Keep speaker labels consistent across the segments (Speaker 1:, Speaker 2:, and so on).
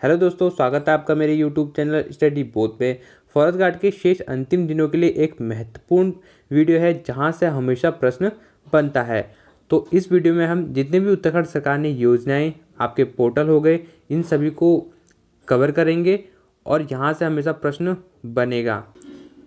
Speaker 1: Hello दोस्तों, स्वागत है आपका मेरे यूट्यूब चैनल स्टडी बोथ पे। फॉरेस्ट गार्ड के शेष अंतिम दिनों के लिए एक महत्वपूर्ण वीडियो है जहां से हमेशा प्रश्न बनता है। तो इस वीडियो में हम जितने भी उत्तराखंड सरकार ने योजनाएं, आपके पोर्टल हो गए, इन सभी को कवर करेंगे और यहाँ से हमेशा प्रश्न बनेगा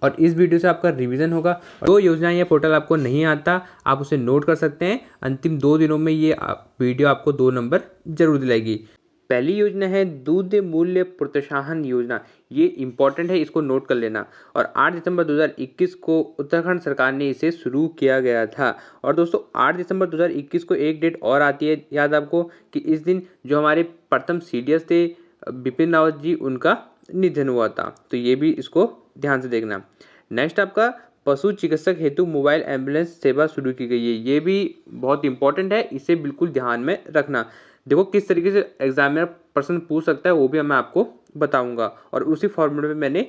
Speaker 1: और इस वीडियो से आपका रिवीजन होगा। जो योजनाएं या पोर्टल आपको नहीं आता आप उसे नोट कर सकते हैं। अंतिम 2 दिनों में ये वीडियो आपको 2 नंबर जरूर दिलाएगी। पहली योजना है दूध मूल्य प्रोत्साहन योजना। ये इंपॉर्टेंट है, इसको नोट कर लेना। और 8 दिसंबर 2021 को उत्तराखंड सरकार ने इसे शुरू किया गया था। और दोस्तों 8 दिसंबर 2021 को एक डेट और आती है याद आपको कि इस दिन जो हमारे प्रथम सीडीएस थे बिपिन रावत जी, उनका निधन हुआ था। तो ये भी इसको ध्यान से देखना। नेक्स्ट आपका पशु चिकित्सक हेतु मोबाइल एम्बुलेंस सेवा शुरू की गई है। ये भी बहुत इंपॉर्टेंट है, इसे बिल्कुल ध्यान में रखना। देखो किस तरीके से एग्जाम में प्रश्न पूछ सकता है वो भी मैं आपको बताऊंगा और उसी फॉर्मेट में मैंने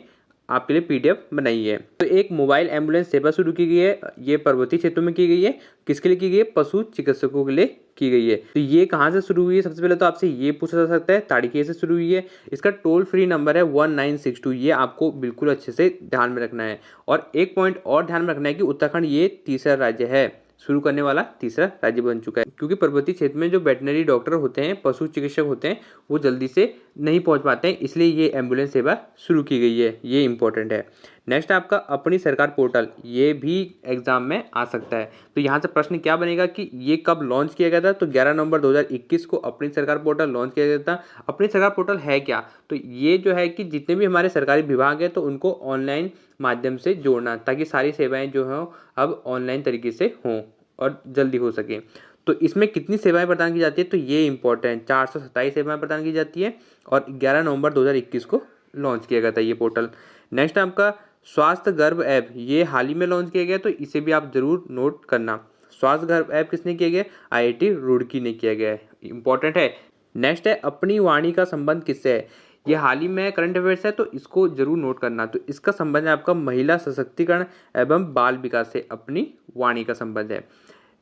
Speaker 1: आपके लिए पीडीएफ बनाई है। तो एक मोबाइल एम्बुलेंस सेवा शुरू की गई है। ये पर्वतीय क्षेत्रों में की गई है। किसके लिए की गई है? पशु चिकित्सकों के लिए की गई है। तो ये कहाँ से शुरू हुई है? सबसे पहले तो आपसे ये पूछा जा सकता है ताड़िके से शुरू हुई है। इसका टोल फ्री नंबर है 1962। ये आपको बिल्कुल अच्छे से ध्यान में रखना है। और एक पॉइंट और ध्यान में रखना है कि उत्तराखंड ये तीसरा राज्य है, शुरू करने वाला तीसरा राज्य बन चुका है, क्योंकि पर्वतीय क्षेत्र में जो वेटनरी डॉक्टर होते हैं, पशु चिकित्सक होते हैं, वो जल्दी से नहीं पहुंच पाते हैं, इसलिए ये एम्बुलेंस सेवा शुरू की गई है। ये इंपॉर्टेंट है। नेक्स्ट आपका अपनी सरकार पोर्टल, ये भी एग्जाम में आ सकता है। तो यहाँ से प्रश्न क्या बनेगा कि ये कब लॉन्च किया गया था? तो 11 नवंबर 2021 को अपनी सरकार पोर्टल लॉन्च किया गया था। अपनी सरकार पोर्टल है क्या? तो ये जो है कि जितने भी हमारे सरकारी विभाग हैं तो उनको ऑनलाइन माध्यम से जोड़ना, ताकि सारी सेवाएं जो हों अब ऑनलाइन तरीके से हों और जल्दी हो सके। तो इसमें कितनी सेवाएं प्रदान की जाती है? तो ये इंपॉर्टेंट 427 सेवाएं प्रदान की जाती है और 11 नवंबर 2021 को लॉन्च किया गया था ये पोर्टल। नेक्स्ट आपका स्वास्थ्य गर्भ ऐप, ये हाल ही में लॉन्च किया गया, तो इसे भी आप जरूर नोट करना। स्वास्थ्य गर्भ ऐप किसने किया गया? आईआईटी रुड़की ने किया गया है, इंपॉर्टेंट है। नेक्स्ट है अपनी वाणी का संबंध किससे है? ये हाल ही में करंट अफेयर्स है, तो इसको जरूर नोट करना। तो इसका संबंध है आपका महिला सशक्तिकरण एवं बाल विकास से अपनी वाणी का संबंध है।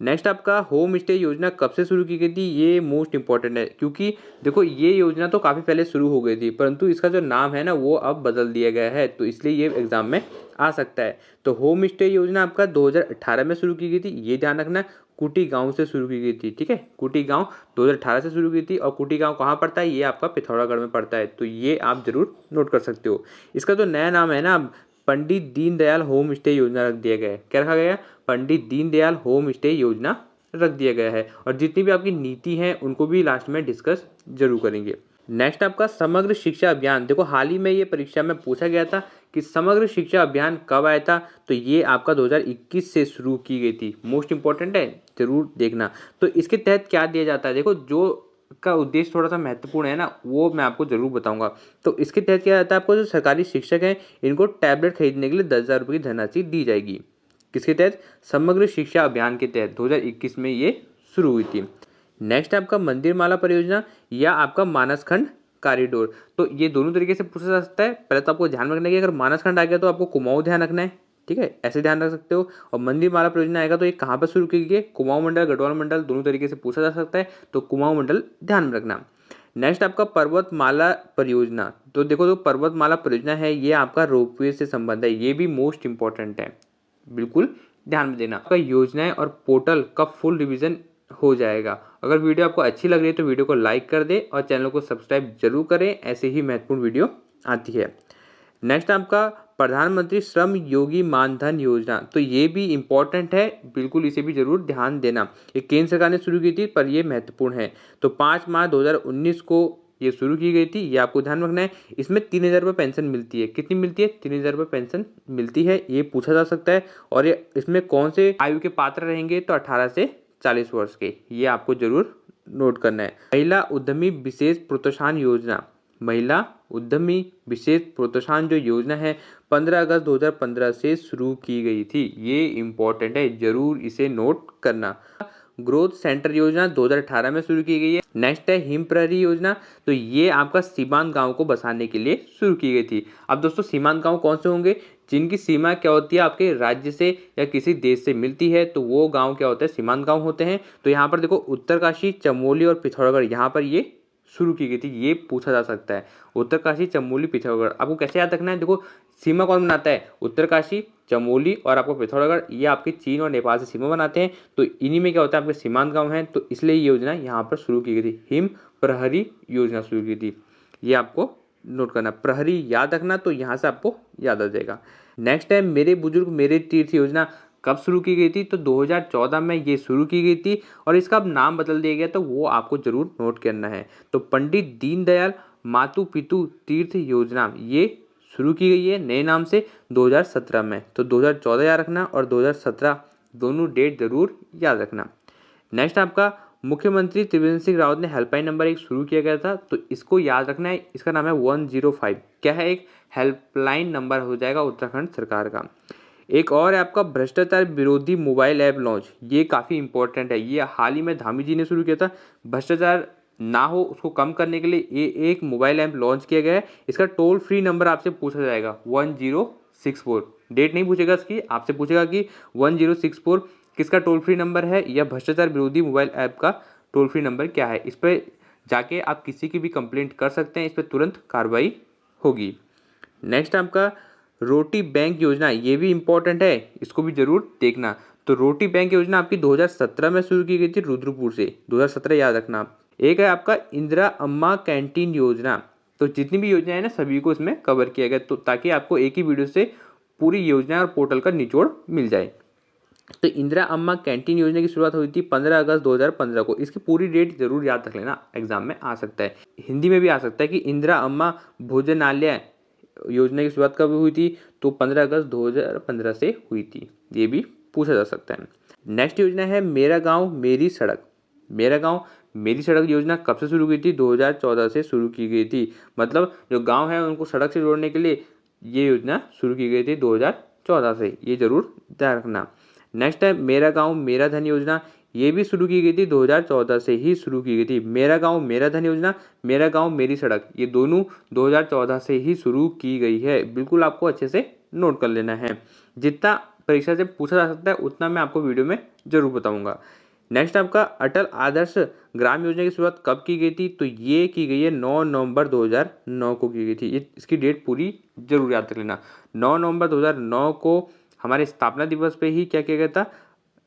Speaker 1: नेक्स्ट आपका होम स्टे योजना कब से शुरू की गई थी? ये मोस्ट इंपॉर्टेंट है, क्योंकि देखो ये योजना तो काफ़ी पहले शुरू हो गई थी, परंतु इसका जो नाम है ना वो अब बदल दिया गया है, तो इसलिए ये एग्जाम में आ सकता है। तो होम स्टे योजना आपका 2018 में शुरू की गई थी, ये ध्यान रखना। कुटी गांव से शुरू की गई थी, ठीक है। कुटी गांव 2018 से शुरू की थी। और कुटी गांव कहाँ पड़ता है? ये आपका पिथौरागढ़ में पड़ता है, तो ये आप जरूर नोट कर सकते हो। इसका जो नया नाम है ना, पंडित दीनदयाल होम स्टे योजना रख दिया गया है। क्या रखा गया? पंडित दीनदयाल होम स्टे योजना रख दिया गया है। और जितनी भी आपकी नीति हैं उनको भी लास्ट में डिस्कस जरूर करेंगे। नेक्स्ट आपका समग्र शिक्षा अभियान। देखो हाल ही में ये परीक्षा में पूछा गया था कि समग्र शिक्षा अभियान कब आया था? तो ये आपका 2021 से शुरू की गई थी। मोस्ट इंपॉर्टेंट है, जरूर देखना। तो इसके तहत क्या दिया जाता है? देखो जो का उद्देश्य थोड़ा सा महत्वपूर्ण है ना, वो मैं आपको जरूर बताऊंगा। तो इसके तहत क्या जाता है, आपको जो सरकारी शिक्षक हैं इनको टैबलेट खरीदने के लिए 10,000 रुपये की धनराशि दी जाएगी। किसके तहत? समग्र शिक्षा अभियान के तहत 2021 में ये शुरू हुई थी। नेक्स्ट आपका मंदिर माला परियोजना या आपका मानसखंड कॉरिडोर। तो ये दोनों तरीके से पूछा जा सकता है। पहले तो आपको ध्यान रखना है कि अगर मानसखंड आ गया तो आपको कुमाऊं ध्यान रखना है, ठीक है, ऐसे ध्यान रख सकते हो। और मंदिर माला परियोजना आएगा तो ये कहाँ पर शुरू की गई? कुमाऊं मंडल, गढ़वाल मंडल, दोनों तरीके से पूछा जा सकता है, तो कुमाऊं मंडल ध्यान में रखना। नेक्स्ट आपका पर्वतमाला परियोजना। तो देखो जो पर्वतमाला परियोजना है ये आपका रोपवे से संबंध है, ये भी मोस्ट इंपॉर्टेंट है, बिल्कुल ध्यान में देना। आपका योजनाएं और पोर्टल का फुल रिवीजन हो जाएगा। अगर वीडियो आपको अच्छी लग रही है तो वीडियो को लाइक कर दे और चैनल को सब्सक्राइब जरूर करें, ऐसे ही महत्वपूर्ण वीडियो आती है। नेक्स्ट आपका प्रधानमंत्री श्रम योगी मानधन योजना। तो ये भी इंपॉर्टेंट है, बिल्कुल इसे भी जरूर ध्यान देना। ये केंद्र सरकार ने शुरू की थी पर ये महत्वपूर्ण है। तो 5 मार्च 2019 को ये शुरू की गई थी, ये आपको ध्यान रखना है। इसमें 3,000 रुपये पेंशन मिलती है। कितनी मिलती है? 3,000 रुपये पेंशन मिलती है, ये पूछा जा सकता है। और ये इसमें कौन से आयु के पात्र रहेंगे? तो 18 से 40 वर्ष के, ये आपको जरूर नोट करना है। महिला उद्यमी विशेष प्रोत्साहन योजना, महिला उद्यमी विशेष प्रोत्साहन जो योजना है 15 अगस्त 2015 से शुरू की गई थी, ये इंपॉर्टेंट है, जरूर इसे नोट करना। ग्रोथ सेंटर योजना 2018 में शुरू की गई है। नेक्स्ट है हिम प्रहरी योजना। तो ये आपका सीमांत गांव को बसाने के लिए शुरू की गई थी। अब दोस्तों सीमांत गांव कौन से होंगे? जिनकी सीमा क्या होती है आपके राज्य से या किसी देश से मिलती है, तो वो गांव क्या होता है? सीमांत गांव होते हैं। तो यहाँ पर देखो उत्तरकाशी, चमोली और पिथौरागढ़, यहाँ पर ये शुरू की गई थी, ये पूछा जा सकता है। उत्तरकाशी, चमोली, पिथौरागढ़, आपको कैसे याद रखना है, देखो सीमा कौन बनाता है, उत्तरकाशी, चमोली और आपको पिथौरागढ़, ये आपके चीन और नेपाल से सीमा बनाते हैं। तो इन्हीं में क्या होता है, आपके सीमांत गाँव हैं, तो इसलिए ये योजना यहाँ पर शुरू की गई थी, हिम प्रहरी योजना शुरू की थी। ये आपको नोट करना, प्रहरी याद रखना, तो यहाँ से आपको याद आ जाएगा। नेक्स्ट है मेरे बुजुर्ग मेरे तीर्थ योजना, कब शुरू की गई थी, तो 2014 में ये शुरू की गई थी और इसका अब नाम बदल दिया गया, तो वो आपको जरूर नोट करना है। तो पंडित दीनदयाल मातु पितु तीर्थ योजना ये शुरू की गई है नए नाम से 2017 में। तो 2014 याद रखना और 2017 दोनों डेट जरूर याद रखना। नेक्स्ट आपका मुख्यमंत्री त्रिवेंद्र सिंह रावत ने हेल्पलाइन नंबर एक शुरू किया गया था, तो इसको याद रखना है, इसका नाम है 105। क्या है, एक हेल्पलाइन नंबर हो जाएगा उत्तराखंड सरकार का। एक और है आपका भ्रष्टाचार विरोधी मोबाइल ऐप लॉन्च, ये काफ़ी इंपॉर्टेंट है, ये हाल ही में धामी जी ने शुरू किया था। भ्रष्टाचार ना हो उसको कम करने के लिए ये एक मोबाइल ऐप लॉन्च किया गया है। इसका टोल फ्री नंबर आपसे पूछा जाएगा 1064, डेट नहीं पूछेगा इसकी, आपसे पूछेगा कि 1064 किसका टोल फ्री नंबर है या भ्रष्टाचार विरोधी मोबाइल ऐप का टोल फ्री नंबर क्या है। इस पर जाके आप किसी की भी कंप्लेंट कर सकते हैं, इस पर तुरंत कार्रवाई होगी। नेक्स्ट आपका रोटी बैंक योजना, ये भी इंपॉर्टेंट है, इसको भी जरूर देखना। तो रोटी बैंक योजना आपकी 2017 में शुरू की गई थी रुद्रपुर से, 2017 याद रखना आप। एक है आपका इंदिरा अम्मा कैंटीन योजना, तो जितनी भी योजना है ना सभी को इसमें कवर किया गया, तो ताकि आपको एक ही वीडियो से पूरी योजना और पोर्टल का निचोड़ मिल जाए। तो इंदिरा अम्मा कैंटीन योजना की शुरुआत हुई थी 15 अगस्त 2015 को। इसकी पूरी डेट जरूर याद रख लेना, एग्जाम में आ सकता है, हिंदी में भी आ सकता है कि इंदिरा अम्मा भोजनालय योजना की शुरुआत कब हुई थी, तो 15 अगस्त 2015 से हुई थी, ये भी पूछा जा सकता है। नेक्स्ट योजना है मेरा गांव मेरी सड़क। मेरा गांव मेरी सड़क योजना कब से शुरू हुई थी, 2014 से शुरू की गई थी। मतलब जो गांव है उनको सड़क से जोड़ने के लिए ये योजना शुरू की गई थी 2014 से, ये जरूर ध्यान रखना। नेक्स्ट है मेरा गांव मेरा धन योजना, ये भी शुरू की गई थी 2014 से ही शुरू की गई थी। मेरा गांव मेरा धन योजना, मेरा गांव मेरी सड़क, ये दोनों 2014 से ही शुरू की गई है, बिल्कुल आपको अच्छे से नोट कर लेना है। जितना परीक्षा से पूछा जा सकता है उतना मैं आपको वीडियो में जरूर बताऊंगा। नेक्स्ट आपका अटल आदर्श ग्राम योजना की शुरुआत कब की गई थी, तो ये की गई है 9 नवंबर 2009 को की गई थी। ये इसकी डेट पूरी जरूर याद रख लेना। 9 नवंबर 2009 को हमारे स्थापना दिवस पे ही क्या किया गया था,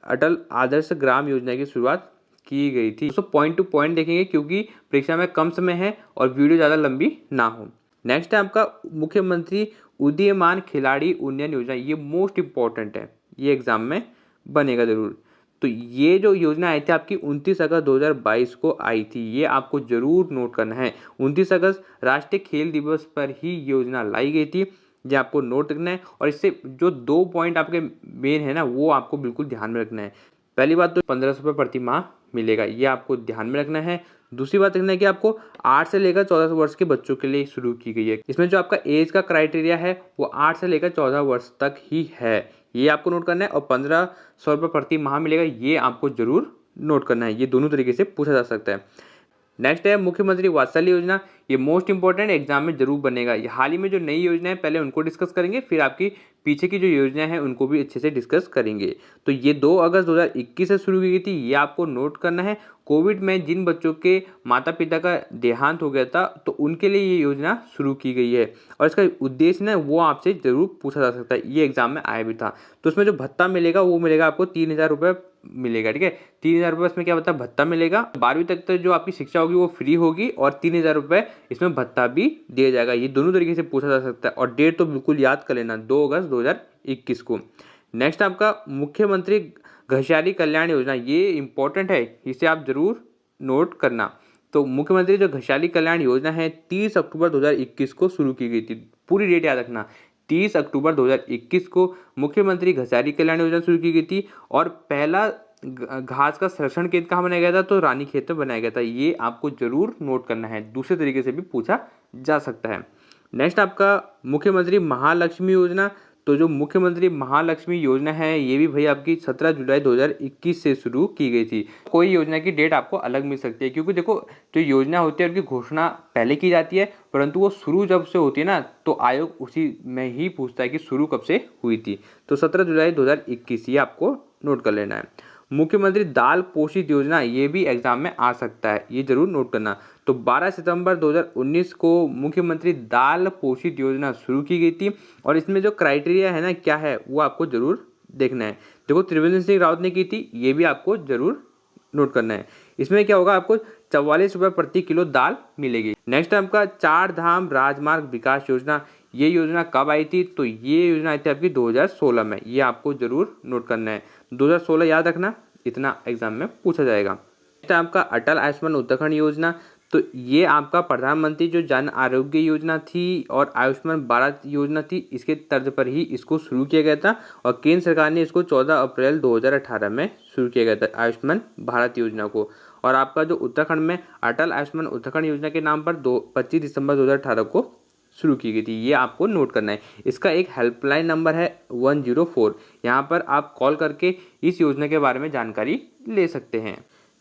Speaker 1: अटल आदर्श ग्राम योजना की शुरुआत की गई थी। दोस्तों पॉइंट टू पॉइंट देखेंगे क्योंकि परीक्षा में कम समय है और वीडियो ज़्यादा लंबी ना हो। नेक्स्ट है आपका मुख्यमंत्री उदीयमान खिलाड़ी उन्नयन योजना, ये मोस्ट इंपॉर्टेंट है, ये एग्जाम में बनेगा जरूर। तो ये जो योजना आई थी आपकी 29 अगस्त 2022 को आई थी, ये आपको जरूर नोट करना है। 29 अगस्त राष्ट्रीय खेल दिवस पर ही योजना लाई गई थी, ये आपको नोट रखना है। और इससे जो 2 पॉइंट आपके मेन है ना, वो आपको बिल्कुल ध्यान में रखना है। पहली बात तो 1500 रुपये प्रति माह मिलेगा, ये आपको ध्यान में रखना है। दूसरी बात रखना है कि आपको 8 से लेकर 14 वर्ष के बच्चों के लिए शुरू की गई है। इसमें जो आपका एज का क्राइटेरिया है वो 8 से लेकर 14 वर्ष तक ही है, ये आपको नोट करना है। और 1500 रुपये प्रति माह मिलेगा, ये आपको जरूर नोट करना है, ये दोनों तरीके से पूछा जा सकता है। नेक्स्ट है मुख्यमंत्री वात्सल्य योजना, ये मोस्ट इंपॉर्टेंट एग्जाम में जरूर बनेगा। ये हाल ही में जो नई योजना है पहले उनको डिस्कस करेंगे, फिर आपकी पीछे की जो योजना है उनको भी अच्छे से डिस्कस करेंगे। तो ये 2 अगस्त 2021 से शुरू की गई थी, ये आपको नोट करना है। कोविड में जिन बच्चों के माता पिता का देहांत हो गया था तो उनके लिए ये योजना शुरू की गई है। और इसका उद्देश्य ना वो आपसे जरूर पूछा जा सकता है, ये एग्जाम में आया भी था। तो उसमें जो भत्ता मिलेगा वो मिलेगा आपको 3000 रुपये मिलेगा, ठीक है। 3000 रुपये इसमें क्या होता है, भत्ता मिलेगा। 12वीं तक जो आपकी शिक्षा होगी वो फ्री होगी और 3000 रुपये इसमें भत्ता भी दिया जाएगा, ये दोनों तरीके से पूछा जा सकता है। और डेट तो बिल्कुल याद कर लेना, 2 अगस्त 2021 को। नेक्स्ट आपका मुख्यमंत्री घषाली कल्याण योजना, ये इंपॉर्टेंट है, इसे आप जरूर नोट करना। तो मुख्यमंत्री जो घषाली कल्याण योजना है 30 अक्टूबर 2021 को शुरू की गई थी, पूरी डेट याद रखना। 30 अक्टूबर 2021 को मुख्यमंत्री घषाली कल्याण योजना शुरू की गई थी। और पहला घास का संरक्षण केंद्र कहाँ बनाया गया था, तो रानीखेत में बनाया गया था, ये आपको जरूर नोट करना है, दूसरे तरीके से भी पूछा जा सकता है। नेक्स्ट आपका मुख्यमंत्री महालक्ष्मी योजना, तो जो मुख्यमंत्री महालक्ष्मी योजना है ये भी भाई आपकी 17 जुलाई 2021 से शुरू की गई थी। कोई योजना की डेट आपको अलग मिल सकती है, क्योंकि देखो जो योजना होती है उनकी घोषणा पहले की जाती है, परंतु वो शुरू जब से होती है ना तो आयोग उसी में ही पूछता है कि शुरू कब से हुई थी। तो 17 जुलाई 2021 ये आपको नोट कर लेना है। मुख्यमंत्री दाल पोषित योजना, ये भी एग्जाम में आ सकता है, ये जरूर नोट करना। तो 12 सितंबर 2019 को मुख्यमंत्री दाल पोषित योजना शुरू की गई थी और इसमें जो क्राइटेरिया है ना क्या है वो आपको जरूर देखना है। देखो त्रिवेंद्र सिंह रावत ने की थी, ये भी आपको जरूर नोट करना है। इसमें क्या होगा, आपको 44 रुपये प्रति किलो दाल मिलेगी। नेक्स्ट आपका चार धाम राजमार्ग विकास योजना, ये योजना कब आई थी? तो ये योजना आई थी आपकी 2016 में, ये आपको जरूर नोट करना है। 2016 याद रखना, इतना एग्जाम में पूछा जाएगा। नेक्स्ट आपका अटल आयुष्मान उत्तराखंड योजना, तो ये आपका प्रधानमंत्री जो जन आरोग्य योजना थी और आयुष्मान भारत योजना थी, इसके तर्ज पर ही इसको शुरू किया गया था और केंद्र सरकार ने इसको 14 अप्रैल 2018 में शुरू किया गया था आयुष्मान भारत योजना को। और आपका जो उत्तराखंड में अटल आयुष्मान उत्तराखंड योजना के नाम पर 25 दिसंबर 2018 को शुरू की गई थी, ये आपको नोट करना है। इसका एक हेल्पलाइन नंबर है 104, यहाँ पर आप कॉल करके इस योजना के बारे में जानकारी ले सकते हैं।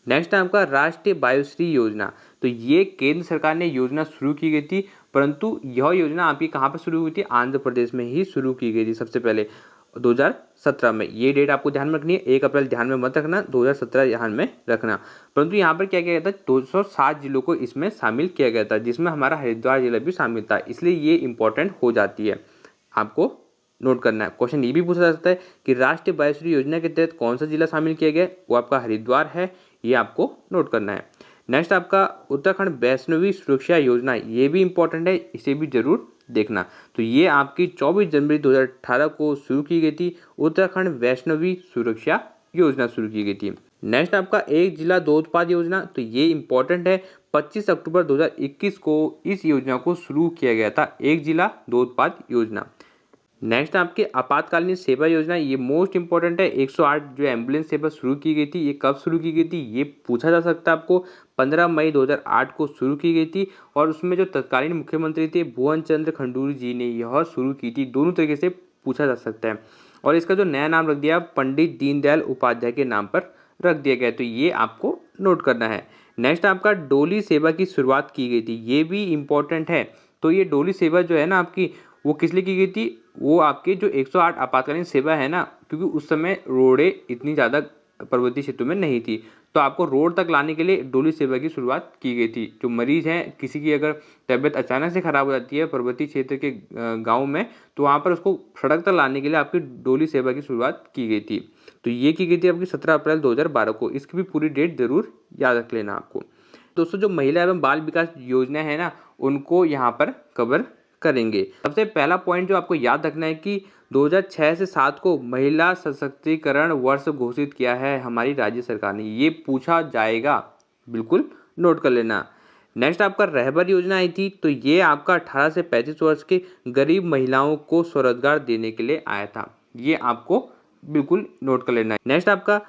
Speaker 1: नेक्स्ट है आपका राष्ट्रीय वायुश्री योजना, तो ये केंद्र सरकार ने योजना शुरू की गई थी, परंतु यह योजना आपकी कहाँ पर शुरू हुई थी? आंध्र प्रदेश में ही शुरू की गई थी सबसे पहले 2017 में। ये डेट आपको ध्यान में रखनी है, 1 अप्रैल ध्यान में मत रखना, 2017 ध्यान में रखना। परंतु यहाँ पर क्या किया गया था, 207 जिलों को इसमें शामिल किया गया था, जिसमें हमारा हरिद्वार जिला भी शामिल था, इसलिए ये इंपॉर्टेंट हो जाती है, आपको नोट करना है। क्वेश्चन ये भी पूछा जा सकता है कि राष्ट्रीय वायुश्री योजना के तहत कौन सा जिला शामिल किया गया, वो आपका हरिद्वार है, ये आपको नोट करना है। नेक्स्ट आपका उत्तराखंड वैष्णवी सुरक्षा योजना, ये भी इंपॉर्टेंट है, इसे भी जरूर देखना। तो ये आपकी 24 जनवरी 2018 को शुरू की गई थी, उत्तराखंड वैष्णवी सुरक्षा योजना शुरू की गई थी। नेक्स्ट आपका एक जिला दो उत्पाद योजना, तो ये इंपॉर्टेंट है, 25 अक्टूबर 2021 को इस योजना को शुरू किया गया था, एक जिला दो उत्पाद योजना। नेक्स्ट आपके आपातकालीन सेवा योजना, ये मोस्ट इंपॉर्टेंट है, 108 जो एम्बुलेंस सेवा शुरू की गई थी, ये कब शुरू की गई थी ये पूछा जा सकता है आपको। 15 मई 2008 को शुरू की गई थी और उसमें जो तत्कालीन मुख्यमंत्री थे भुवन चंद्र खंडूरी जी ने यह शुरू की थी, दोनों तरीके से पूछा जा सकता है। और इसका जो नया नाम रख दिया पंडित दीनदयाल उपाध्याय के नाम पर रख दिया गया, तो ये आपको नोट करना है। नेक्स्ट आपका डोली सेवा की शुरुआत की गई थी, ये भी इंपॉर्टेंट है। तो ये डोली सेवा जो है ना आपकी, वो किस लिए की गई थी? वो आपके जो 108 आपातकालीन सेवा है ना, क्योंकि उस समय रोडें इतनी ज़्यादा पर्वतीय क्षेत्रों में नहीं थी, तो आपको रोड तक लाने के लिए डोली सेवा की शुरुआत की गई थी। जो मरीज हैं, किसी की अगर तबीयत अचानक से खराब हो जाती है पर्वतीय क्षेत्र के गाँव में, तो वहाँ पर उसको सड़क तक लाने के लिए आपकी डोली सेवा की शुरुआत की गई थी। तो ये की गई थी आपकी 17 अप्रैल 2012 को, इसकी भी पूरी डेट जरूर याद रख लेना आपको। दोस्तों जो महिला एवं बाल विकास योजना है ना, उनको यहाँ पर कवर करेंगे। सबसे पहला पॉइंट जो आपको याद रखना है कि 2006 से 7 को महिला सशक्तिकरण वर्ष घोषित किया है हमारी राज्य सरकार ने, ये पूछा जाएगा, बिल्कुल नोट कर लेना। नेक्स्ट आपका रहबर योजना आई थी, तो ये आपका 18 से 35 वर्ष के गरीब महिलाओं को स्वरोजगार देने के लिए आया था, ये आपको बिल्कुल नोट कर लेना है। नेक्स्ट आपका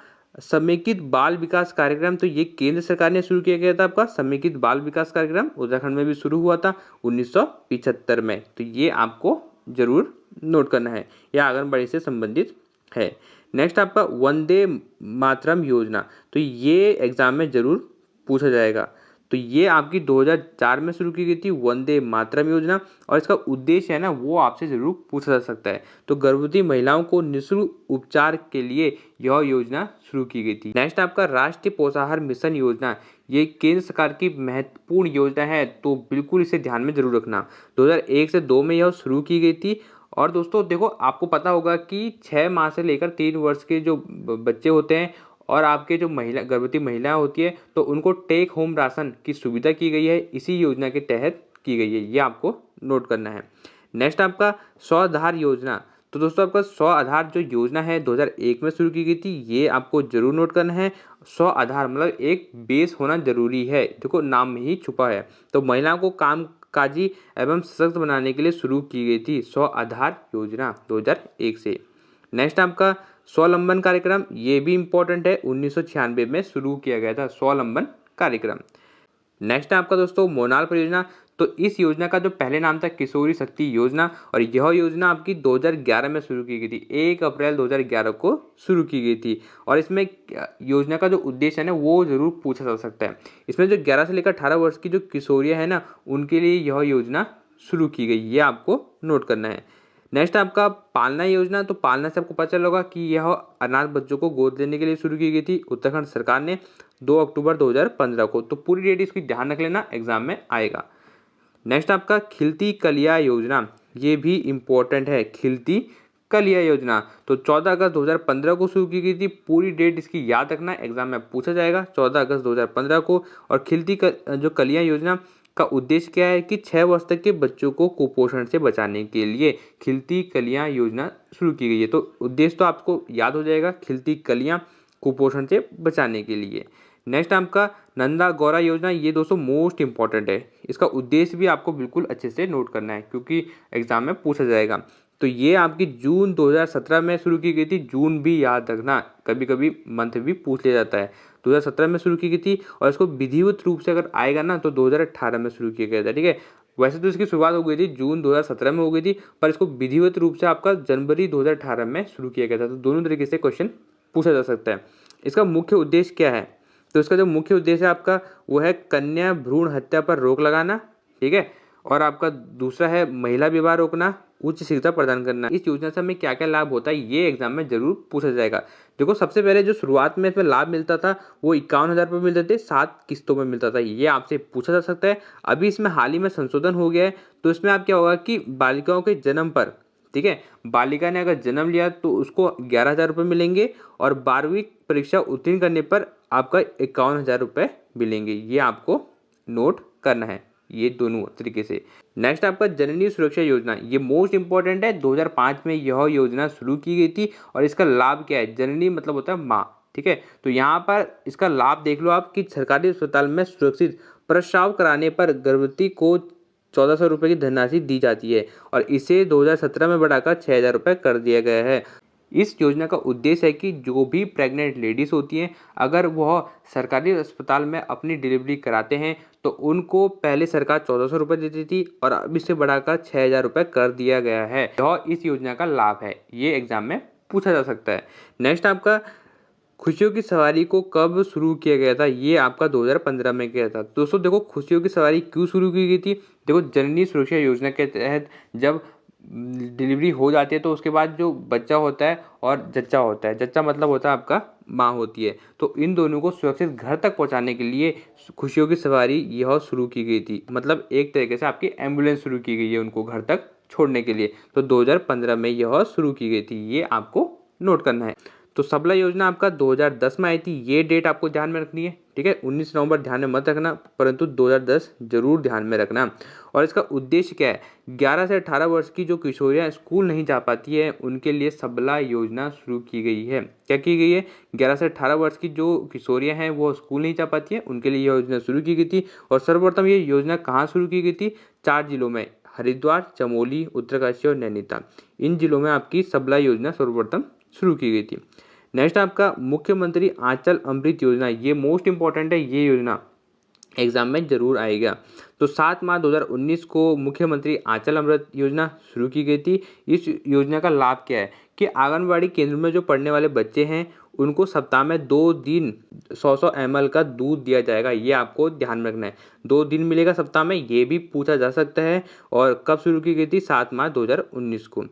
Speaker 1: समेकित बाल विकास कार्यक्रम, तो ये केंद्र सरकार ने शुरू किया गया था आपका समेकित बाल विकास कार्यक्रम, उत्तराखंड में भी शुरू हुआ था 1975 में, तो ये आपको जरूर नोट करना है, यह आंगनबाड़ी से संबंधित है। नेक्स्ट आपका वंदे मातरम योजना, तो ये एग्जाम में जरूर पूछा जाएगा, तो ये आपकी 2004 में शुरू की गई थी वंदे मातरम योजना, और इसका उद्देश्य है ना वो आपसे जरूर पूछा जा सकता है। तो गर्भवती महिलाओं को निःशुल्क उपचार के लिए यह योजना शुरू की गई थी। नेक्स्ट आपका राष्ट्रीय पोषाहार मिशन योजना, ये केंद्र सरकार की महत्वपूर्ण योजना है, तो बिल्कुल इसे ध्यान में जरूर रखना। 2001 से 2 में यह शुरू की गई थी। और दोस्तों देखो, आपको पता होगा कि 6 माह से लेकर 3 वर्ष के जो बच्चे होते हैं और आपके जो गर्भवती महिलाएं होती है, तो उनको टेक होम राशन की सुविधा की गई है, इसी योजना के तहत की गई है, ये आपको नोट करना है। नेक्स्ट आपका 100 आधार योजना, तो दोस्तों आपका 100 आधार जो योजना है 2001 में शुरू की गई थी, ये आपको जरूर नोट करना है। 100 आधार मतलब एक बेस होना जरूरी है, देखो नाम में ही छुपा है। तो महिलाओं को कामकाजी एवं सशक्त बनाने के लिए शुरू की गई थी 100 आधार योजना 2001 से। नेक्स्ट आपका स्वावलंबन कार्यक्रम, ये भी इंपॉर्टेंट है, 1996 में शुरू किया गया था स्वावलंबन कार्यक्रम। नेक्स्ट आपका दोस्तों मोनाल परियोजना, तो इस योजना का जो पहले नाम था किशोरी शक्ति योजना, और यह योजना आपकी 2011 में शुरू की गई थी, 1 अप्रैल 2011 को शुरू की गई थी। और इसमें योजना का जो उद्देश्य है ना वो जरूर पूछा जा सकता है। इसमें जो 11 से लेकर 18 वर्ष की जो किशोरियाँ हैं ना, उनके लिए यह योजना शुरू की गई, ये आपको नोट करना है। नेक्स्ट आपका पालना योजना। तो पालना से आपको पता चला होगा कि यह अनाथ बच्चों को गोद लेने के लिए शुरू की गई थी उत्तराखंड सरकार ने 2 अक्टूबर 2015 को। तो पूरी डेट इसकी ध्यान रख लेना, एग्जाम में आएगा। नेक्स्ट आपका खिलती कलियां योजना, ये भी इम्पोर्टेंट है। खिलती कलियां योजना तो 14 अगस्त 2015 को शुरू की गई थी। पूरी डेट इसकी याद रखना, एग्जाम में पूछा जाएगा 14 अगस्त 2015 को। और खिलती जो कलियां योजना का उद्देश्य क्या है कि 6 वर्ष तक के बच्चों को कुपोषण से बचाने के लिए खिलती कलियां योजना शुरू की गई है। तो उद्देश्य तो आपको याद हो जाएगा, खिलती कलियां कुपोषण से बचाने के लिए। नेक्स्ट आपका नंदा गौरा योजना, ये दोस्तों मोस्ट इंपॉर्टेंट है। इसका उद्देश्य भी आपको बिल्कुल अच्छे से नोट करना है क्योंकि एग्जाम में पूछा जाएगा। तो ये आपकी जून 2017 में शुरू की गई थी। जून भी याद रखना, कभी कभी मंथ भी पूछ लिया जाता है। 2017 में शुरू की गई थी और इसको विधिवत रूप से अगर आएगा ना तो 2018 में शुरू किया गया था। ठीक है, वैसे तो इसकी शुरुआत हो गई थी जून 2017 में हो गई थी, पर इसको विधिवत रूप से आपका जनवरी 2018 में शुरू किया गया था। तो दोनों तरीके से क्वेश्चन पूछा जा सकता है। इसका मुख्य उद्देश्य क्या है? तो इसका जो मुख्य उद्देश्य है आपका वो है कन्या भ्रूण हत्या पर रोक लगाना। ठीक है, और आपका दूसरा है महिला विवाह रोकना, उच्च शिक्षा प्रदान करना। इस योजना से हमें क्या क्या लाभ होता है ये एग्जाम में जरूर पूछा जाएगा। देखो, सबसे पहले जो शुरुआत में इसमें लाभ मिलता था वो 51,000 रुपये मिलते थे, 7 किस्तों में मिलता था। ये आपसे पूछा जा सकता है। अभी इसमें हाल ही में संशोधन हो गया है, तो इसमें आप क्या होगा कि बालिकाओं के जन्म पर, ठीक है, बालिका ने अगर जन्म लिया तो उसको 11,000 रुपये मिलेंगे और 12वीं परीक्षा उत्तीर्ण करने पर आपका 51,000 रुपये मिलेंगे। ये आपको नोट करना है, ये दोनों तरीके से। नेक्स्ट आपका जननी सुरक्षा योजना, ये मोस्ट इंपॉर्टेंट है। 2005 में यह योजना शुरू की गई थी और इसका लाभ क्या है? जननी मतलब होता है माँ। ठीक है, तो यहाँ पर इसका लाभ देख लो आप कि सरकारी अस्पताल में सुरक्षित प्रसव कराने पर गर्भवती को 1,400 रुपये की धनराशि दी जाती है और इसे 2017 में बढ़ाकर 6,000 रुपये कर दिया गया है। इस योजना का उद्देश्य है कि जो भी प्रेग्नेंट लेडीज़ होती हैं, अगर वह सरकारी अस्पताल में अपनी डिलीवरी कराते हैं तो उनको पहले सरकार 1,400 रुपये देती थी और अब इसे बढ़ाकर 6,000 रुपये कर दिया गया है। यह इस योजना का लाभ है, ये एग्जाम में पूछा जा सकता है। नेक्स्ट आपका खुशियों की सवारी को कब शुरू किया गया था? ये आपका 2015 में किया था। दोस्तों देखो, खुशियों की सवारी क्यों शुरू की गई थी? देखो, जननी सुरक्षा योजना के तहत जब डिलीवरी हो जाती है तो उसके बाद जो बच्चा होता है और जच्चा होता है, जच्चा मतलब होता है आपका माँ होती है, तो इन दोनों को सुरक्षित घर तक पहुंचाने के लिए खुशियों की सवारी यह शुरू की गई थी। मतलब एक तरीके से आपकी एम्बुलेंस शुरू की गई है उनको घर तक छोड़ने के लिए। तो 2015 में यह शुरू की गई थी, ये आपको नोट करना है। तो सबला योजना आपका 2010 में आई थी, ये डेट आपको ध्यान में रखनी है। ठीक है, 19 नवंबर ध्यान में मत रखना, परंतु 2010 जरूर ध्यान में रखना। और इसका उद्देश्य क्या है? 11 से 18 वर्ष की जो किशोरियां स्कूल नहीं जा पाती है उनके लिए सबला योजना शुरू की गई है। क्या की गई है? 11 से 18 वर्ष की जो किशोरियां हैं वो स्कूल नहीं जा पाती है, उनके लिए यह योजना शुरू की गई थी। और सर्वप्रथम ये योजना कहाँ शुरू की गई थी? 4 जिलों में, हरिद्वार, चमोली, उत्तरकाशी और नैनीताल। इन जिलों में आपकी सबला योजना सर्वप्रथम शुरू की गई थी। नेक्स्ट आपका मुख्यमंत्री आंचल अमृत योजना, ये मोस्ट इंपॉर्टेंट है। ये योजना एग्जाम में जरूर आएगा। तो 7 मार्च 2019 को मुख्यमंत्री आंचल अमृत योजना शुरू की गई थी। इस योजना का लाभ क्या है कि आंगनबाड़ी केंद्र में जो पढ़ने वाले बच्चे हैं उनको सप्ताह में 2 दिन 100 ml का दूध दिया जाएगा। ये आपको ध्यान में रखना है, 2 दिन मिलेगा सप्ताह में, ये भी पूछा जा सकता है। और कब शुरू की गई थी? 7 मार्च 2019 को।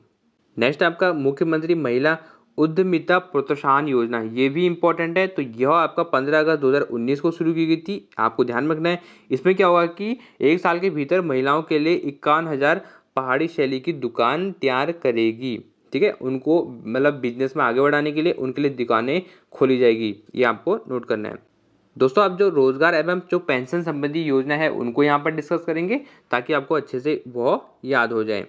Speaker 1: नेक्स्ट आपका मुख्यमंत्री महिला उद्यमिता प्रोत्साहन योजना, ये भी इंपॉर्टेंट है। तो यह आपका 15 अगस्त 2019 को शुरू की गई थी, आपको ध्यान में रखना है। इसमें क्या होगा कि 1 साल के भीतर महिलाओं के लिए 51,000 पहाड़ी शैली की दुकान तैयार करेगी। ठीक है, उनको मतलब बिजनेस में आगे बढ़ाने के लिए उनके लिए दुकानें खोली जाएगी, ये आपको नोट करना है। दोस्तों, आप जो रोजगार एवं जो पेंशन संबंधी योजना है उनको यहाँ पर डिस्कस करेंगे ताकि आपको अच्छे से वह याद हो जाए।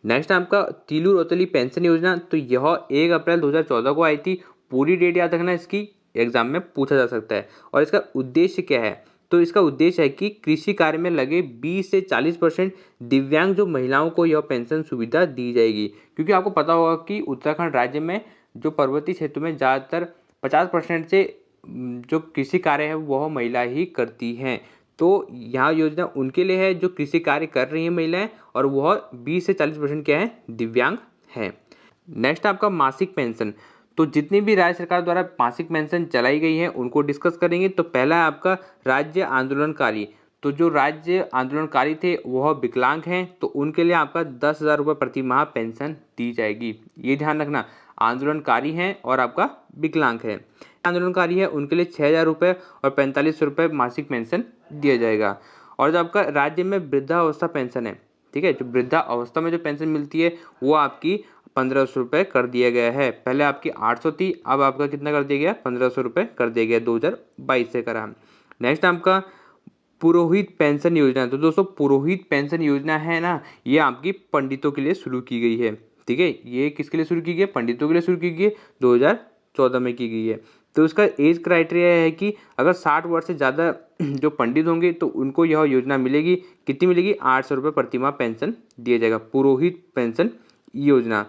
Speaker 1: नेक्स्ट आपका तीलू रोतली पेंशन योजना, तो यह 1 अप्रैल 2014 को आई थी। पूरी डेट याद रखना, इसकी एग्जाम में पूछा जा सकता है। और इसका उद्देश्य क्या है? तो इसका उद्देश्य है कि कृषि कार्य में लगे 20 से 40% दिव्यांग जो महिलाओं को यह पेंशन सुविधा दी जाएगी। क्योंकि आपको पता होगा कि उत्तराखंड राज्य में जो पर्वतीय क्षेत्र में ज़्यादातर 50% से जो कृषि कार्य है वह महिला ही करती हैं। तो यह योजना उनके लिए है जो कृषि कार्य कर रही हैं महिलाएं, और वह 20 से 40% क्या है? दिव्यांग है। नेक्स्ट आपका मासिक पेंशन, तो जितनी भी राज्य सरकार द्वारा मासिक पेंशन चलाई गई है उनको डिस्कस करेंगे। तो पहला है आपका राज्य आंदोलनकारी, तो जो राज्य आंदोलनकारी थे वह विकलांग हैं तो उनके लिए आपका 10,000 रुपये प्रति माह पेंशन दी जाएगी। ये ध्यान रखना, आंदोलनकारी हैं और आपका विकलांग है। आंदोलनकारी है उनके लिए 6,000 रुपये और 45 रुपये मासिक पेंशन दिया जाएगा। और जो आपका राज्य में वृद्धावस्था पेंशन है, ठीक है, जो वृद्धावस्था में जो पेंशन मिलती है वो आपकी 1,500 रुपये कर दिया गया है। पहले आपकी 800 थी, अब आपका कितना कर दिया गया, 1,500 रुपये कर दिया गया, 2022 से करा। नेक्स्ट आपका पुरोहित पेंशन योजना। तो दोस्तों पुरोहित पेंशन योजना है ना, ये आपकी पंडितों के लिए शुरू की गई है, ठीक है। ये किसके लिए शुरू की गई है, पंडितों के लिए शुरू की गई है, 2014 में की गई है। तो उसका एज क्राइटेरिया है कि अगर 60 वर्ष से ज़्यादा जो पंडित होंगे तो उनको यह योजना मिलेगी। कितनी मिलेगी, 800 रुपये प्रति माह पेंशन दिया जाएगा, पुरोहित पेंशन योजना।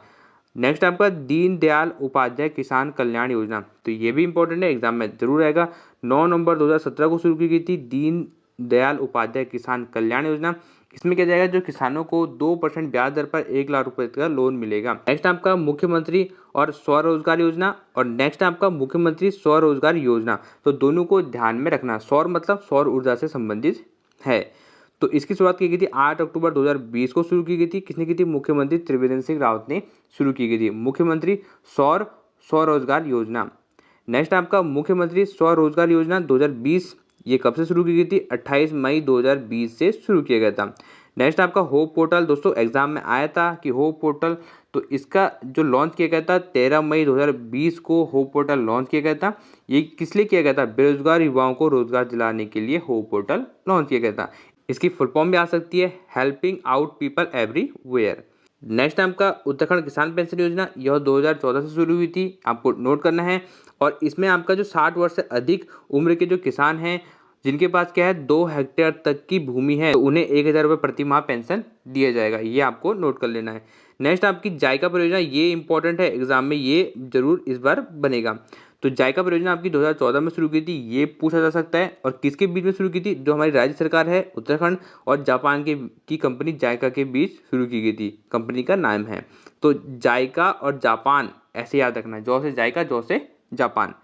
Speaker 1: नेक्स्ट आपका दीनदयाल उपाध्याय किसान कल्याण योजना। तो ये भी इंपॉर्टेंट है, एग्जाम में जरूर आएगा। 9 नवंबर 2017 को शुरू की गई थी दीनदयाल उपाध्याय किसान कल्याण योजना। इसमें क्या जाएगा, जो किसानों को 2% ब्याज दर पर 1 लाख रुपए का लोन मिलेगा। नेक्स्ट आपका मुख्यमंत्री और स्वरोजगार योजना, और नेक्स्ट आपका मुख्यमंत्री स्वरोजगार योजना। तो दोनों को ध्यान में रखना, सौर मतलब सौर ऊर्जा से संबंधित है। तो इसकी शुरुआत की गई थी 8 अक्टूबर 2020 को शुरू की गई थी। किसने की थी, मुख्यमंत्री त्रिवेंद्र सिंह रावत ने शुरू की गई थी, मुख्यमंत्री स्वरोजगार योजना। नेक्स्ट आपका मुख्यमंत्री स्वरोजगार योजना 2020, ये कब से शुरू की गई थी, 28 मई 2020 से शुरू किया गया था। नेक्स्ट आपका होप पोर्टल, दोस्तों एग्जाम में आया था कि होप पोर्टल, तो इसका जो लॉन्च किया गया था 13 मई 2020 को होप पोर्टल लॉन्च किया गया था। ये किस लिए किया गया था, बेरोजगार युवाओं को रोजगार दिलाने के लिए होप पोर्टल लॉन्च किया गया था। इसकी फुल फॉर्म भी आ सकती है, helping out people everywhere. Next आपका उत्तराखंड किसान पेंशन योजना, यह 2014 से शुरू हुई थी, आपको नोट करना है। और इसमें आपका जो 60 वर्ष से अधिक उम्र के जो किसान हैं जिनके पास क्या है 2 हेक्टेयर तक की भूमि है, तो उन्हें 1,000 रुपये प्रति माह पेंशन दिया जाएगा, ये आपको नोट कर लेना है। नेक्स्ट आपकी जायका परियोजना, ये इंपॉर्टेंट है, एग्जाम में ये जरूर इस बार बनेगा। तो जायका परियोजना आपकी 2014 में शुरू की थी, ये पूछा जा सकता है। और किसके बीच में शुरू की थी, जो हमारी राज्य सरकार है उत्तराखंड और जापान की कंपनी जायका के बीच शुरू की गई थी, कंपनी का नाम है। तो जायका और जापान ऐसे याद रखना, जौ से जायका, जौ से जापान।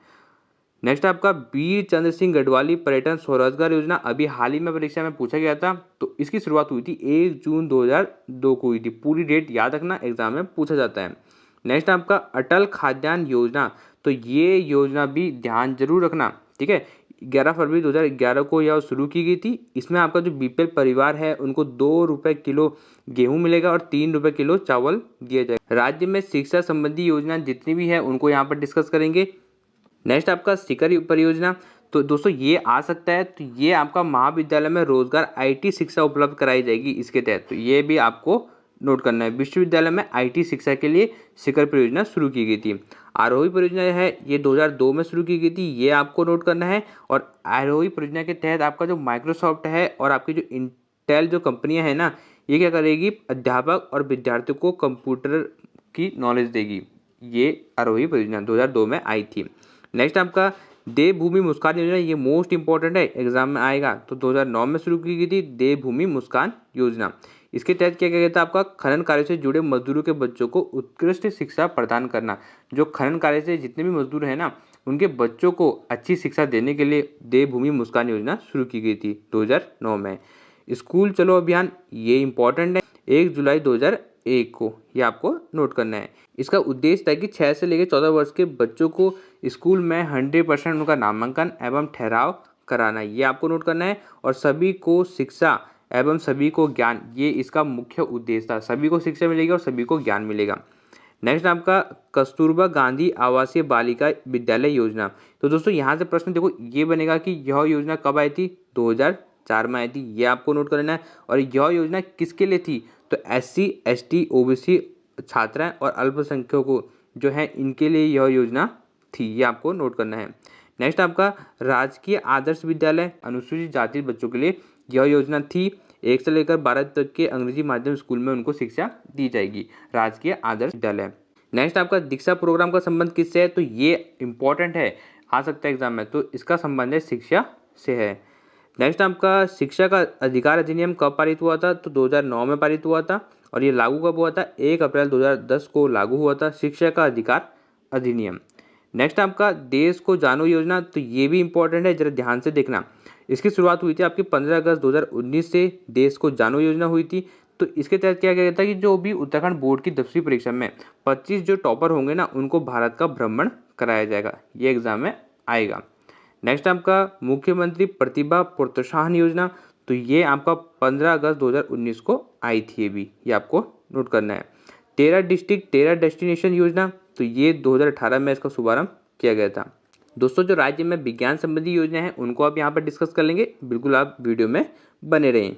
Speaker 1: नेक्स्ट आपका वीर चंद्र सिंह गढ़वाली पर्यटन स्वरोजगार योजना, अभी हाल ही में परीक्षा में पूछा गया था। तो इसकी शुरुआत हुई थी 1 जून 2002 को हुई थी, पूरी डेट याद रखना, एग्जाम में पूछा जाता है। नेक्स्ट आपका अटल खाद्यान्न योजना, तो ये योजना भी ध्यान जरूर रखना, ठीक है। 11 फरवरी 2011 को यह शुरू की गई थी। इसमें आपका जो बीपीएल परिवार है उनको 2 रुपये किलो गेहूं मिलेगा और 3 रुपये किलो चावल दिया जाएगा। राज्य में शिक्षा संबंधी योजना जितनी भी है उनको यहाँ पर डिस्कस करेंगे। नेक्स्ट आपका शिखर परियोजना, तो दोस्तों ये आ सकता है, तो ये आपका महाविद्यालय में रोजगार आईटी शिक्षा उपलब्ध कराई जाएगी इसके तहत, तो ये भी आपको नोट करना है। विश्वविद्यालय में आईटी शिक्षा के लिए शिखर परियोजना शुरू की गई थी। आरोही परियोजना है, ये 2002 में शुरू की गई थी, ये आपको नोट करना है। और आरोही परियोजना के तहत आपका जो माइक्रोसॉफ्ट है और आपकी जो इंटेल जो कंपनियां हैं ना, ये क्या करेगी, अध्यापक और विद्यार्थियों को कंप्यूटर की नॉलेज देगी। ये आरोही परियोजना 2002 में आई थी। नेक्स्ट आपका देवभूमि मुस्कान योजना, ये मोस्ट इंपॉर्टेंट है, एग्जाम में आएगा। तो 2009 में शुरू की गई थी देवभूमि मुस्कान योजना। इसके तहत क्या किया गया था, आपका खनन कार्य से जुड़े मजदूरों के बच्चों को उत्कृष्ट शिक्षा प्रदान करना। जो खनन कार्य से जितने भी मजदूर हैं ना, उनके बच्चों को अच्छी शिक्षा देने के लिए देवभूमि मुस्कान योजना शुरू की गई थी 2009 में। स्कूल चलो अभियान, ये इंपॉर्टेंट है, 1 जुलाई 2001 को, ये आपको नोट करना है। इसका उद्देश्य था कि 6 से लेकर 14 वर्ष के बच्चों को स्कूल में 100% उनका नामांकन एवं ठहराव कराना, ये आपको नोट करना है। और सभी को शिक्षा एवं सभी को ज्ञान, ये इसका मुख्य उद्देश्य था, सभी को शिक्षा मिलेगी और सभी को ज्ञान मिलेगा। नेक्स्ट आपका कस्तूरबा गांधी आवासीय बालिका विद्यालय योजना। तो दोस्तों यहाँ से प्रश्न देखो ये बनेगा कि यह योजना कब आई थी, 2004 में आई थी, ये आपको नोट करना है। और यह योजना किसके लिए थी, तो SC ST OBC छात्राएं और अल्पसंख्यकों जो है इनके लिए यह योजना थी, ये आपको नोट करना है। नेक्स्ट आपका राजकीय आदर्श विद्यालय अनुसूचित जाति बच्चों के लिए यह योजना थी। 1 से लेकर 12 तक के अंग्रेजी माध्यम स्कूल में उनको शिक्षा दी जाएगी, राजकीय आदर्श विद्यालय। नेक्स्ट आपका दीक्षा प्रोग्राम का संबंध किससे है, तो ये इंपॉर्टेंट है, आ सकता है एग्जाम में, तो इसका संबंध है शिक्षा से है। नेक्स्ट आपका शिक्षा का अधिकार अधिनियम कब पारित हुआ था, तो 2009 में पारित हुआ था। और ये लागू कब हुआ था, 1 अप्रैल 2010 को लागू हुआ था शिक्षा का अधिकार अधिनियम। नेक्स्ट आपका देश को जानो योजना, तो ये भी इंपॉर्टेंट है, जरा ध्यान से देखना। इसकी शुरुआत हुई थी आपकी 15 अगस्त 2019 से देश को जानो योजना हुई थी। तो इसके तहत क्या गया था कि जो भी उत्तराखंड बोर्ड की 10वीं परीक्षा में 25 जो टॉपर होंगे ना, उनको भारत का भ्रमण कराया जाएगा। ये एग्जाम में आएगा। नेक्स्ट आपका मुख्यमंत्री प्रतिभा प्रोत्साहन योजना, तो ये आपका 15 अगस्त 2019 को आई थी। ये आपको नोट करना है। 13 डिस्ट्रिक्ट 13 डेस्टिनेशन योजना, तो ये 2018 में इसका शुभारंभ किया गया था। दोस्तों, जो राज्य में विज्ञान संबंधी योजना है उनको आप यहाँ पर डिस्कस कर लेंगे, बिल्कुल आप वीडियो में बने रहें।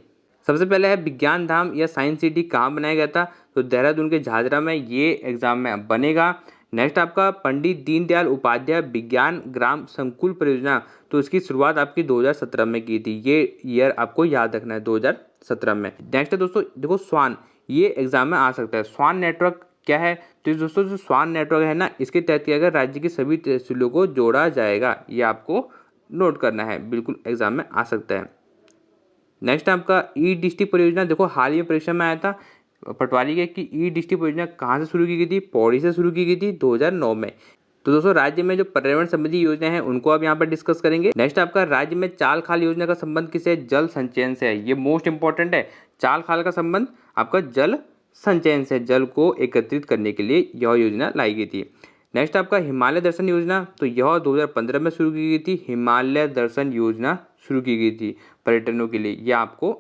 Speaker 1: सबसे पहले है विज्ञान धाम या साइंस सिटी कहाँ बनाया गया था, तो देहरादून के झाझरा में ये एग्जाम में बनेगा। नेक्स्ट आपका पंडित दीनदयाल उपाध्याय विज्ञान ग्राम संकुल परियोजना, तो इसकी शुरुआत आपकी 2017 में की थी। ये ईयर आपको याद रखना है, 2017 में। नेक्स्ट है दोस्तों, देखो स्वान, ये एग्जाम में आ सकता है। स्वान नेटवर्क क्या है, तो दोस्तों जो स्वान नेटवर्क है ना, इसके तहत क्या अगर राज्य की सभी तहसीलों को जोड़ा जाएगा, ये आपको नोट करना है, बिल्कुल एग्जाम में आ सकता है। नेक्स्ट आपका ई डिस्ट्रिक्ट परियोजना, देखो हाल ही परीक्षा में आया था पटवारी के कि ई डिस्ट्रिक्ट परियोजना कहाँ से शुरू की गई थी, पौड़ी से शुरू की गई थी 2009 में। तो दोस्तों राज्य में जो पर्यावरण संबंधी योजना है उनको आप यहाँ पर डिस्कस करेंगे। नेक्स्ट आपका राज्य में चाल खाल योजना का संबंध किससे, जल संचयन से है। ये मोस्ट इंपॉर्टेंट है। चाल खाल का संबंध आपका जल संचयन से, जल को एकत्रित करने के लिए यह योजना लाई गई थी। नेक्स्ट आपका हिमालय दर्शन योजना, तो यह 2015 में शुरू की गई थी। हिमालय दर्शन योजना शुरू की गई थी पर्यटनों के लिए, यह आपको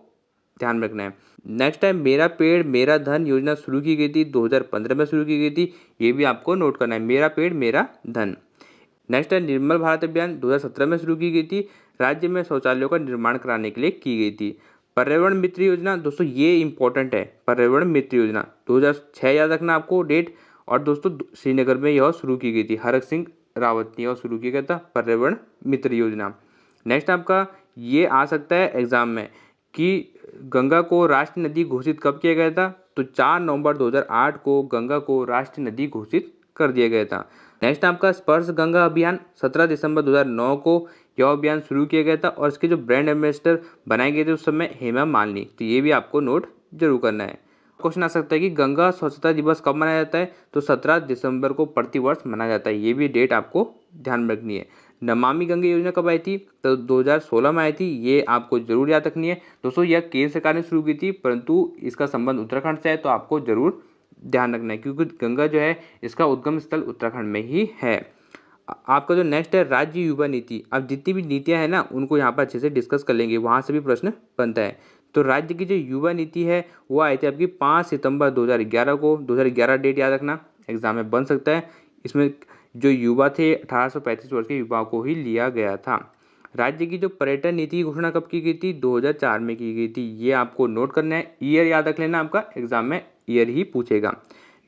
Speaker 1: ध्यान रखना है। नेक्स्ट है मेरा पेड़ मेरा धन योजना शुरू की गई थी, 2015 में शुरू की गई थी। ये भी आपको नोट करना है, मेरा पेड़ मेरा धन। नेक्स्ट है निर्मल भारत अभियान, 2017 में शुरू की गई थी। राज्य में शौचालयों का निर्माण कराने के लिए की गई थी। पर्यावरण मित्र योजना, दोस्तों ये इंपॉर्टेंट है। पर्यावरण मित्र योजना 2006 याद रखना आपको डेट। और दोस्तों श्रीनगर में यह शुरू की गई थी, हरक सिंह रावत ने यह शुरू किया गया था पर्यावरण मित्र योजना। नेक्स्ट आपका ये आ सकता है एग्जाम में कि गंगा को राष्ट्रीय नदी घोषित कब किया गया था, तो 4 नवंबर 2008 को गंगा को राष्ट्रीय नदी घोषित कर दिया गया था। नेक्स्ट आपका स्पर्श गंगा अभियान, 17 दिसंबर 2009 को यह अभियान शुरू किया गया था और इसके जो ब्रांड एम्बेसडर बनाए गए थे उस समय हेमा मालिनी। तो ये भी आपको नोट जरूर करना है। क्वेश्चन आ सकता है कि गंगा स्वच्छता दिवस कब मनाया जाता है, तो 17 दिसंबर को प्रतिवर्ष मनाया जाता है। ये भी डेट आपको ध्यान में रखनी है। नमामि गंगे योजना कब आई थी, तो 2016 में आई थी। ये आपको जरूर याद रखनी है। दोस्तों यह केंद्र सरकार ने शुरू की थी, परंतु इसका संबंध उत्तराखंड से है, तो आपको जरूर ध्यान रखना है क्योंकि गंगा जो है इसका उद्गम स्थल उत्तराखंड में ही है। आपका जो नेक्स्ट है राज्य युवा नीति, अब जितनी भी नीतियां हैं ना उनको यहाँ पर अच्छे से डिस्कस कर लेंगे, वहाँ से भी प्रश्न बनता है। तो राज्य की जो युवा नीति है वो आई थी आपकी 5 सितंबर 2011 को। 2011 डेट याद रखना, एग्जाम में बन सकता है। इसमें जो युवा थे 18 से 35 वर्ष के युवाओं को ही लिया गया था। राज्य की जो पर्यटन नीति की घोषणा कब की गई थी, 2004 में की गई थी। ये आपको नोट करना है, ईयर याद रख लेना, आपका एग्जाम में ईयर ही पूछेगा।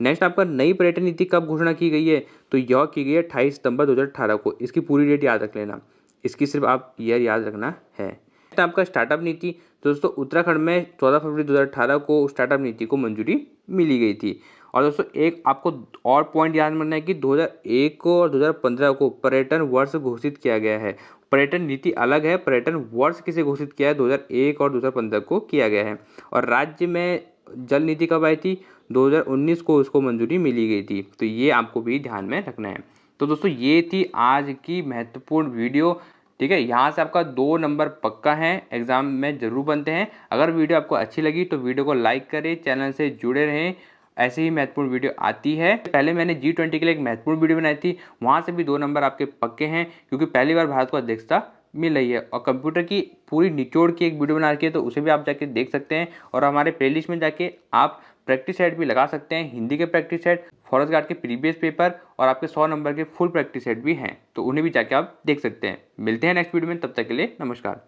Speaker 1: नेक्स्ट आपका नई पर्यटन नीति कब घोषणा की गई है, तो यह की गई है 28 सितंबर 2018 को। इसकी पूरी डेट याद रख लेना, इसकी सिर्फ आप ईयर याद रखना है। नेक्स्ट आपका स्टार्टअप नीति, दोस्तों उत्तराखंड में 14 फरवरी 2018 को स्टार्टअप नीति को मंजूरी मिली गई थी। और दोस्तों एक आपको और पॉइंट याद रखना है कि 2001 को और 2015 को पर्यटन वर्ष घोषित किया गया है। पर्यटन नीति अलग है, पर्यटन वर्ष किसे घोषित किया है, 2001 और 2015 को किया गया है। और राज्य में जल नीति कब आई थी, 2019 को उसको मंजूरी मिली गई थी। तो ये आपको भी ध्यान में रखना है। तो दोस्तों ये थी आज की महत्वपूर्ण वीडियो, ठीक है। यहाँ से आपका 2 नंबर पक्का है, एग्जाम में जरूर बनते हैं। अगर वीडियो आपको अच्छी लगी तो वीडियो को लाइक करें, चैनल से जुड़े रहें, ऐसे ही महत्वपूर्ण वीडियो आती है। पहले मैंने G20 के लिए एक महत्वपूर्ण वीडियो बनाई थी, वहाँ से भी 2 नंबर आपके पक्के हैं क्योंकि पहली बार भारत को अध्यक्षता मिल रही है। और कंप्यूटर की पूरी निचोड़ की एक वीडियो बना रखी है, तो उसे भी आप जाके देख सकते हैं। और हमारे प्लेलिस्ट में जाके आप प्रैक्टिस सेट भी लगा सकते हैं, हिंदी के प्रैक्टिस सेट, फॉरेस्ट गार्ड के प्रीवियस पेपर और आपके 100 नंबर के फुल प्रैक्टिस सेट भी हैं, तो उन्हें भी जाके आप देख सकते हैं। मिलते हैं नेक्स्ट वीडियो में, तब तक के लिए नमस्कार।